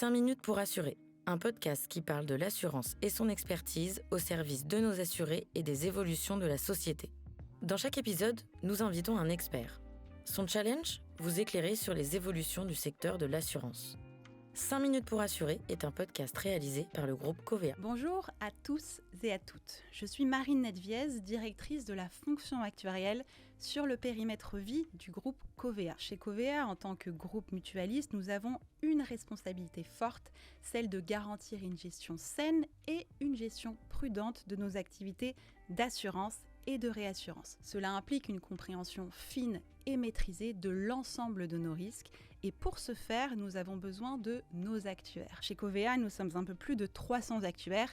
5 minutes pour assurer, un podcast qui parle de l'assurance et son expertise au service de nos assurés et des évolutions de la société. Dans chaque épisode, nous invitons un expert. Son challenge, vous éclairer sur les évolutions du secteur de l'assurance. 5 minutes pour assurer est un podcast réalisé par le groupe Covéa. Bonjour à tous et à toutes. Je suis Marine Nedviez, directrice de la fonction actuarielle sur le périmètre vie du groupe Covéa. Chez Covéa, en tant que groupe mutualiste, nous avons une responsabilité forte, celle de garantir une gestion saine et une gestion prudente de nos activités d'assurance et de réassurance. Cela implique une compréhension fine et maîtrisée de l'ensemble de nos risques et pour ce faire, nous avons besoin de nos actuaires. Chez Covéa, nous sommes un peu plus de 300 actuaires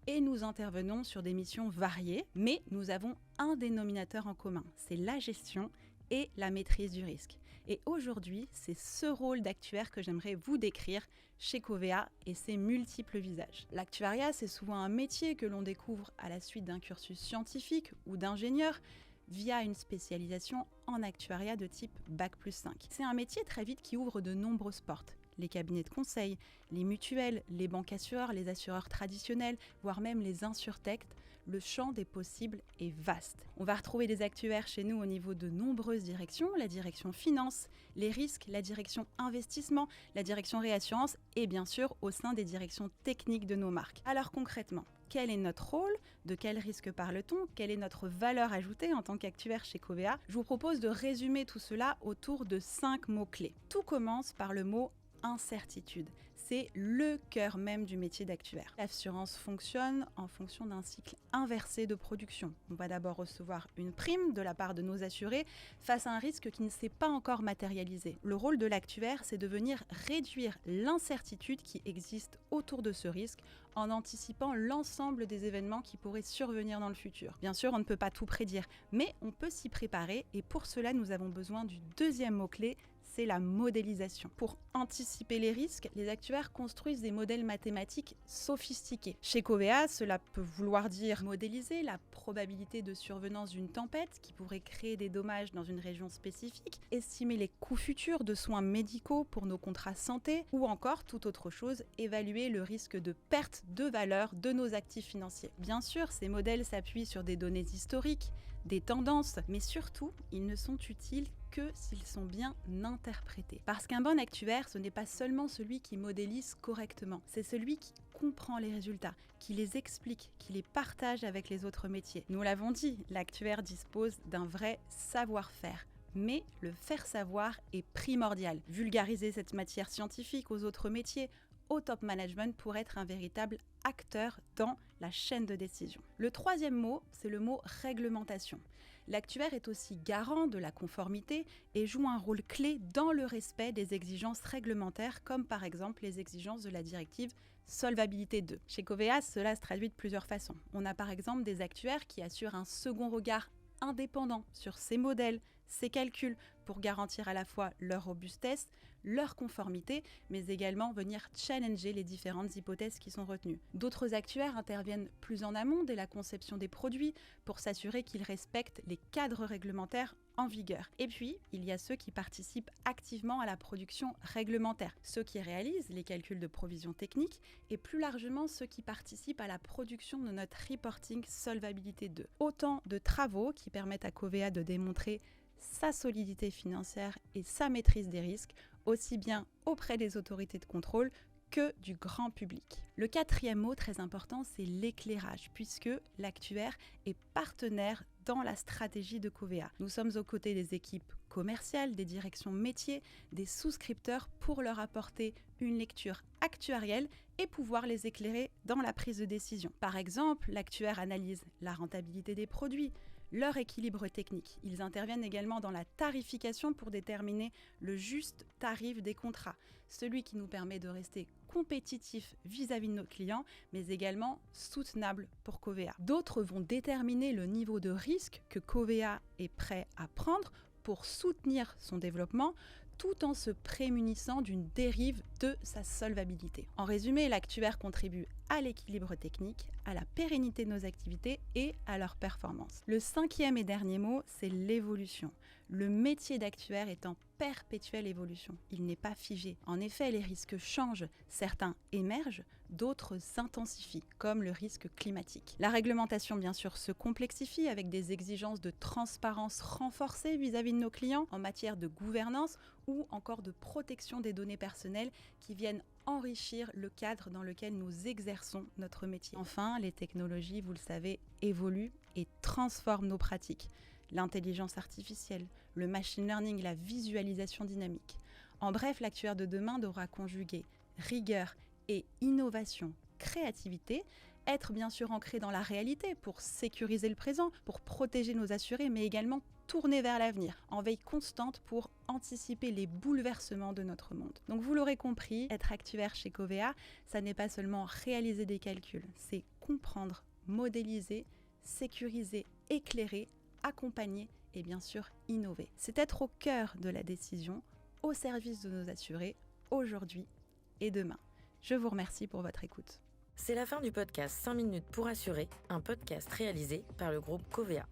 et nous intervenons sur des missions variées, mais nous avons un dénominateur en commun, c'est la gestion et la maîtrise du risque. Et aujourd'hui, c'est ce rôle d'actuaire que j'aimerais vous décrire chez Covéa et ses multiples visages. L'actuariat, c'est souvent un métier que l'on découvre à la suite d'un cursus scientifique ou d'ingénieur via une spécialisation en actuariat de type Bac+5. C'est un métier très vite qui ouvre de nombreuses portes. Les cabinets de conseil, les mutuelles, les banques assureurs, les assureurs traditionnels, voire même les insurtechs, le champ des possibles est vaste. On va retrouver des actuaires chez nous au niveau de nombreuses directions, la direction finance, les risques, la direction investissement, la direction réassurance et bien sûr au sein des directions techniques de nos marques. Alors concrètement, quel est notre rôle? De quel risque parle-t-on? Quelle est notre valeur ajoutée en tant qu'actuaire chez Covéa? Je vous propose de résumer tout cela autour de 5 mots-clés. Tout commence par le mot incertitude. C'est le cœur même du métier d'actuaire. L'assurance fonctionne en fonction d'un cycle inversé de production. On va d'abord recevoir une prime de la part de nos assurés face à un risque qui ne s'est pas encore matérialisé. Le rôle de l'actuaire, c'est de venir réduire l'incertitude qui existe autour de ce risque en anticipant l'ensemble des événements qui pourraient survenir dans le futur. Bien sûr, on ne peut pas tout prédire, mais on peut s'y préparer et pour cela, nous avons besoin du deuxième mot-clé, c'est la modélisation. Pour anticiper les risques, les actuaires construisent des modèles mathématiques sophistiqués. Chez Covéa, cela peut vouloir dire modéliser la probabilité de survenance d'une tempête qui pourrait créer des dommages dans une région spécifique, estimer les coûts futurs de soins médicaux pour nos contrats santé ou encore, toute autre chose, évaluer le risque de perte de valeur de nos actifs financiers. Bien sûr, ces modèles s'appuient sur des données historiques, des tendances, mais surtout, ils ne sont utiles que s'ils sont bien interprétés. Parce qu'un bon actuaire, ce n'est pas seulement celui qui modélise correctement, c'est celui qui comprend les résultats, qui les explique, qui les partage avec les autres métiers. Nous l'avons dit, l'actuaire dispose d'un vrai savoir-faire. Mais le faire savoir est primordial. Vulgariser cette matière scientifique aux autres métiers, au top management pour être un véritable acteur dans la chaîne de décision. Le troisième mot, c'est le mot réglementation. L'actuaire est aussi garant de la conformité et joue un rôle clé dans le respect des exigences réglementaires comme par exemple les exigences de la directive Solvabilité 2. Chez Covéa, cela se traduit de plusieurs façons. On a par exemple des actuaires qui assurent un second regard indépendant sur ces modèles, ces calculs pour garantir à la fois leur robustesse, leur conformité, mais également venir challenger les différentes hypothèses qui sont retenues. D'autres actuaires interviennent plus en amont dès la conception des produits pour s'assurer qu'ils respectent les cadres réglementaires en vigueur. Et puis, il y a ceux qui participent activement à la production réglementaire, ceux qui réalisent les calculs de provision technique et plus largement ceux qui participent à la production de notre reporting Solvabilité 2. Autant de travaux qui permettent à Covéa de démontrer sa solidité financière et sa maîtrise des risques, aussi bien auprès des autorités de contrôle que du grand public. Le quatrième mot très important, c'est l'éclairage, puisque l'actuaire est partenaire dans la stratégie de Covéa. Nous sommes aux côtés des équipes commerciales, des directions métiers, des souscripteurs pour leur apporter une lecture actuarielle et pouvoir les éclairer dans la prise de décision. Par exemple, l'actuaire analyse la rentabilité des produits, leur équilibre technique. Ils interviennent également dans la tarification pour déterminer le juste tarif des contrats, celui qui nous permet de rester compétitif vis-à-vis de nos clients, mais également soutenable pour Covéa. D'autres vont déterminer le niveau de risque que Covéa est prêt à prendre pour soutenir son développement, tout en se prémunissant d'une dérive de sa solvabilité. En résumé, l'actuaire contribue à l'équilibre technique, à la pérennité de nos activités et à leur performance. Le cinquième et dernier mot, c'est l'évolution. Le métier d'actuaire est en perpétuelle évolution. Il n'est pas figé. En effet, les risques changent. Certains émergent, d'autres s'intensifient, comme le risque climatique. La réglementation, bien sûr, se complexifie avec des exigences de transparence renforcées vis-à-vis de nos clients en matière de gouvernance ou encore de protection des données personnelles qui viennent enrichir le cadre dans lequel nous exerçons notre métier. Enfin, les technologies, vous le savez, évoluent et transforment nos pratiques. L'intelligence artificielle, le machine learning, la visualisation dynamique. En bref, l'actuaire de demain devra conjuguer rigueur et innovation, créativité, être bien sûr ancré dans la réalité pour sécuriser le présent, pour protéger nos assurés, mais également tourner vers l'avenir, en veille constante pour anticiper les bouleversements de notre monde. Donc vous l'aurez compris, être actuaire chez Covéa, ça n'est pas seulement réaliser des calculs, c'est comprendre, modéliser, sécuriser, éclairer, accompagner et bien sûr innover. C'est être au cœur de la décision, au service de nos assurés, aujourd'hui et demain. Je vous remercie pour votre écoute. C'est la fin du podcast 5 minutes pour assurer, un podcast réalisé par le groupe Covéa.